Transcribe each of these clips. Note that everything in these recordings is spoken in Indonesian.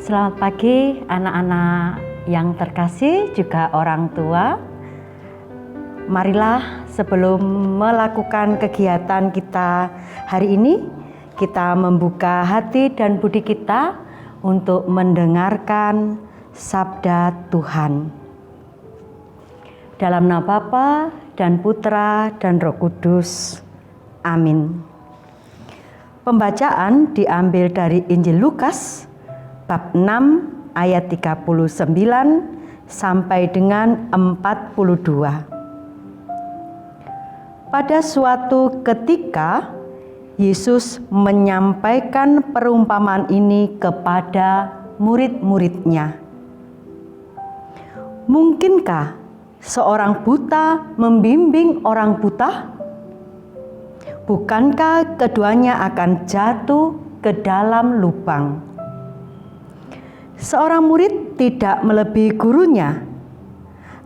Selamat pagi anak-anak yang terkasih, juga orang tua. Marilah sebelum melakukan kegiatan kita hari ini, kita membuka hati dan budi kita untuk mendengarkan sabda Tuhan. Dalam nama Bapa dan Putra dan Roh Kudus. Amin. Pembacaan diambil dari Injil Lukas bab 6 ayat 39 sampai dengan 42. Pada suatu ketika Yesus menyampaikan perumpamaan ini kepada murid-muridnya. Mungkinkah seorang buta membimbing orang buta? Bukankah keduanya akan jatuh ke dalam lubang? Seorang murid tidak melebihi gurunya,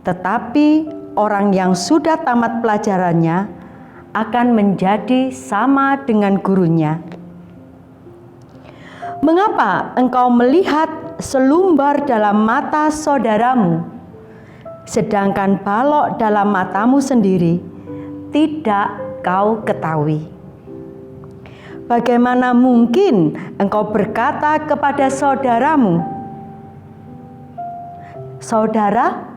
tetapi orang yang sudah tamat pelajarannya akan menjadi sama dengan gurunya. Mengapa engkau melihat selumbar dalam mata saudaramu, sedangkan balok dalam matamu sendiri tidak kau ketahui? Bagaimana mungkin engkau berkata kepada saudaramu, "Saudara,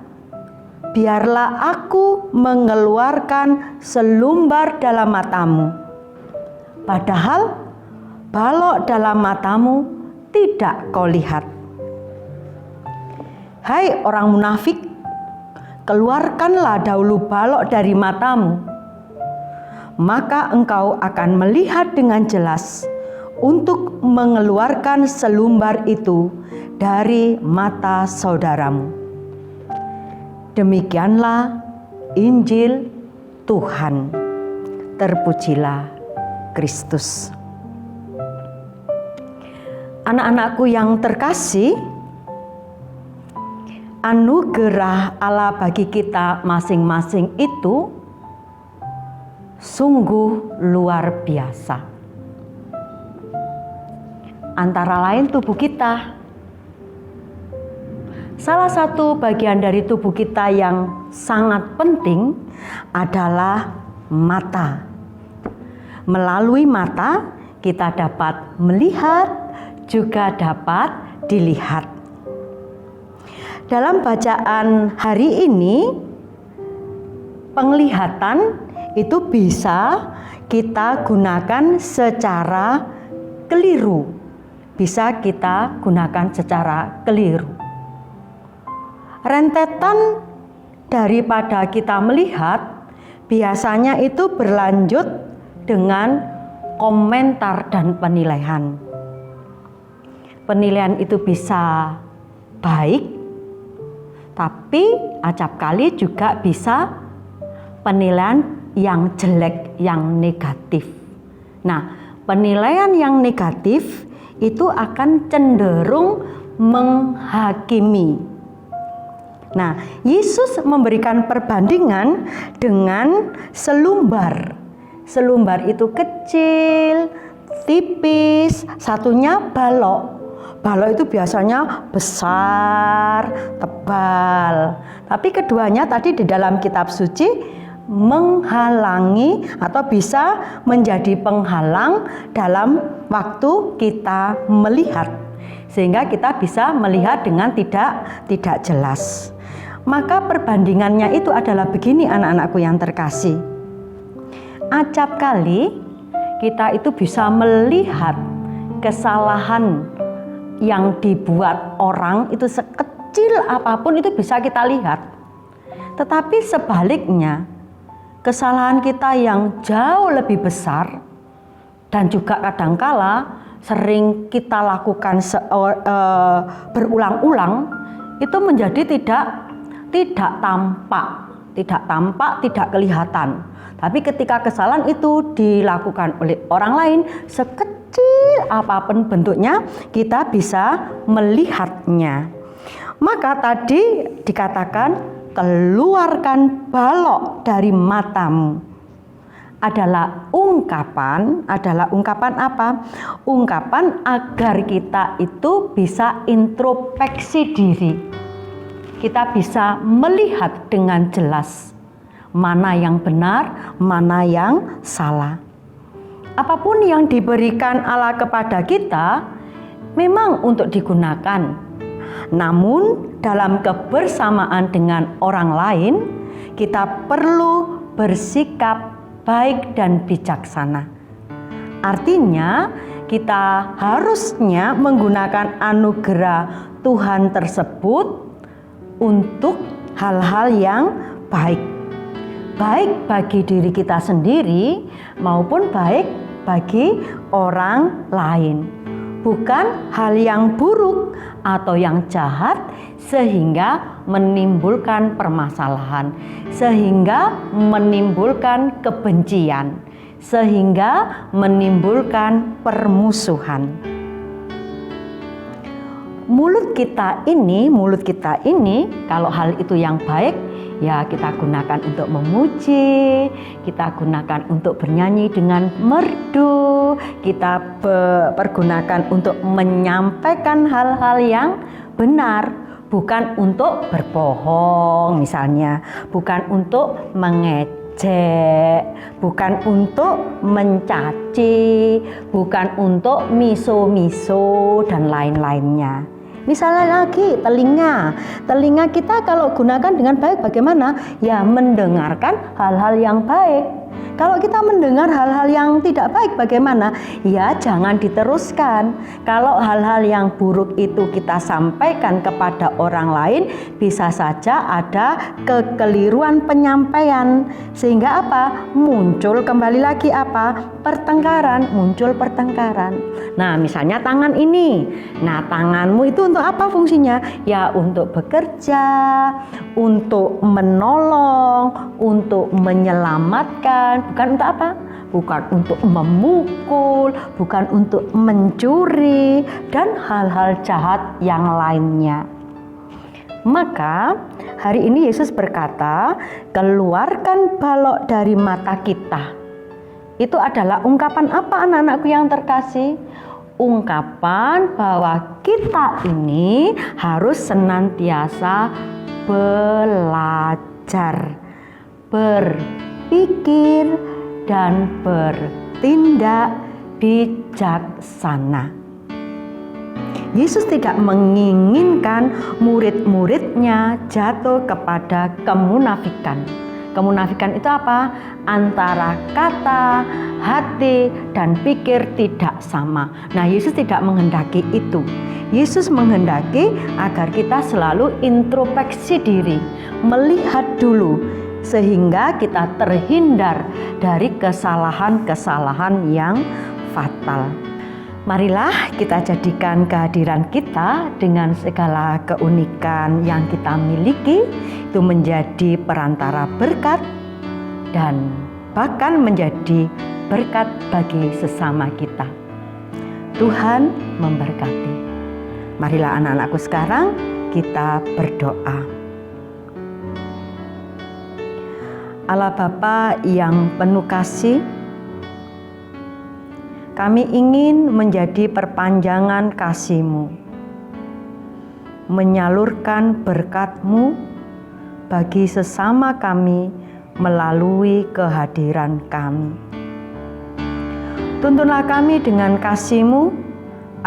biarlah aku mengeluarkan selumbar dalam matamu," padahal balok dalam matamu tidak kau lihat? Hai orang munafik, keluarkanlah dahulu balok dari matamu, maka engkau akan melihat dengan jelas untuk mengeluarkan selumbar itu dari mata saudaramu. Demikianlah Injil Tuhan. Terpujilah Kristus. Anak-anakku yang terkasih, anugerah Allah bagi kita masing-masing itu sungguh luar biasa. Antara lain tubuh kita. Salah satu bagian dari tubuh kita yang sangat penting adalah mata. Melalui mata kita dapat melihat, juga dapat dilihat. Dalam bacaan hari ini, penglihatan itu bisa kita gunakan secara keliru. Bisa kita gunakan secara keliru. Rentetan daripada kita melihat biasanya itu berlanjut dengan komentar dan penilaian. Penilaian itu bisa baik, tapi acapkali juga bisa penilaian yang jelek, yang negatif. Nah, penilaian yang negatif itu akan cenderung menghakimi. Nah, Yesus memberikan perbandingan dengan selumbar. Selumbar itu kecil, tipis, satunya balok. Balok itu biasanya besar, tebal. Tapi keduanya tadi di dalam kitab suci menghalangi atau bisa menjadi penghalang dalam waktu kita melihat. Sehingga kita bisa melihat dengan tidak jelas. Maka perbandingannya itu adalah begini anak-anakku yang terkasih. Acap kali kita itu bisa melihat kesalahan yang dibuat orang itu sekecil apapun itu bisa kita lihat. Tetapi sebaliknya, kesalahan kita yang jauh lebih besar dan juga kadangkala sering kita lakukan berulang-ulang itu menjadi tidak tampak, tidak kelihatan. Tapi ketika kesalahan itu dilakukan oleh orang lain, sekecil apapun bentuknya, kita bisa melihatnya. Maka tadi dikatakan, keluarkan balok dari matamu. adalah ungkapan apa? Ungkapan agar kita itu bisa introspeksi diri. Kita bisa melihat dengan jelas mana yang benar, mana yang salah. Apapun yang diberikan Allah kepada kita memang untuk digunakan. Namun dalam kebersamaan dengan orang lain, kita perlu bersikap baik dan bijaksana. Artinya, kita harusnya menggunakan anugerah Tuhan tersebut untuk hal-hal yang baik. Baik bagi diri kita sendiri maupun baik bagi orang lain. Bukan hal yang buruk atau yang jahat sehingga menimbulkan permasalahan, sehingga menimbulkan kebencian, sehingga menimbulkan permusuhan. Mulut kita ini kalau hal itu yang baik, ya kita gunakan untuk memuji, kita gunakan untuk bernyanyi dengan merdu, kita pergunakan untuk menyampaikan hal-hal yang benar, bukan untuk berbohong misalnya, bukan untuk mengejek, bukan untuk mencaci, bukan untuk miso-miso dan lain-lainnya. Misalnya lagi telinga kita kalau gunakan dengan baik bagaimana? Ya mendengarkan hal-hal yang baik. Kalau kita mendengar hal-hal yang tidak baik bagaimana? Ya jangan diteruskan. Kalau hal-hal yang buruk itu kita sampaikan kepada orang lain, bisa saja ada kekeliruan penyampaian. Sehingga apa? Muncul kembali lagi apa? Muncul pertengkaran. Nah misalnya tangan ini. Nah tanganmu itu untuk apa fungsinya? Ya untuk bekerja, untuk menolong, untuk menyelamatkan. Bukan untuk apa? Bukan untuk memukul, bukan untuk mencuri, dan hal-hal jahat yang lainnya. Maka hari ini Yesus berkata, keluarkan balok dari mata kita. Itu adalah ungkapan apa anak-anakku yang terkasih? Ungkapan bahwa kita ini harus senantiasa belajar, berpikir dan bertindak bijaksana. Yesus tidak menginginkan murid-muridnya jatuh kepada kemunafikan. Kemunafikan itu apa? Antara kata, hati, dan pikir tidak sama. Nah, Yesus tidak menghendaki itu. Yesus menghendaki agar kita selalu introspeksi diri, melihat dulu, sehingga kita terhindar dari kesalahan-kesalahan yang fatal. Marilah kita jadikan kehadiran kita dengan segala keunikan yang kita miliki itu menjadi perantara berkat dan bahkan menjadi berkat bagi sesama kita. Tuhan memberkati. Marilah anak-anakku sekarang kita berdoa. Allah Bapa yang penuh kasih, kami ingin menjadi perpanjangan kasih-Mu, menyalurkan berkat-Mu bagi sesama kami melalui kehadiran kami. Tuntunlah kami dengan kasih-Mu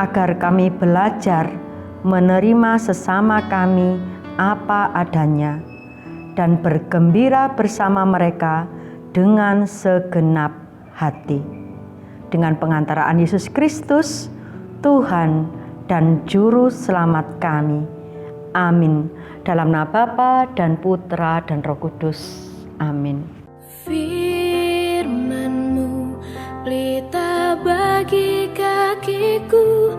agar kami belajar menerima sesama kami apa adanya dan bergembira bersama mereka dengan segenap hati. Dengan pengantaraan Yesus Kristus, Tuhan dan Juru Selamat kami. Amin. Dalam nama Bapa dan Putra dan Roh Kudus. Amin. Firman-Mu pelita bagi kakiku.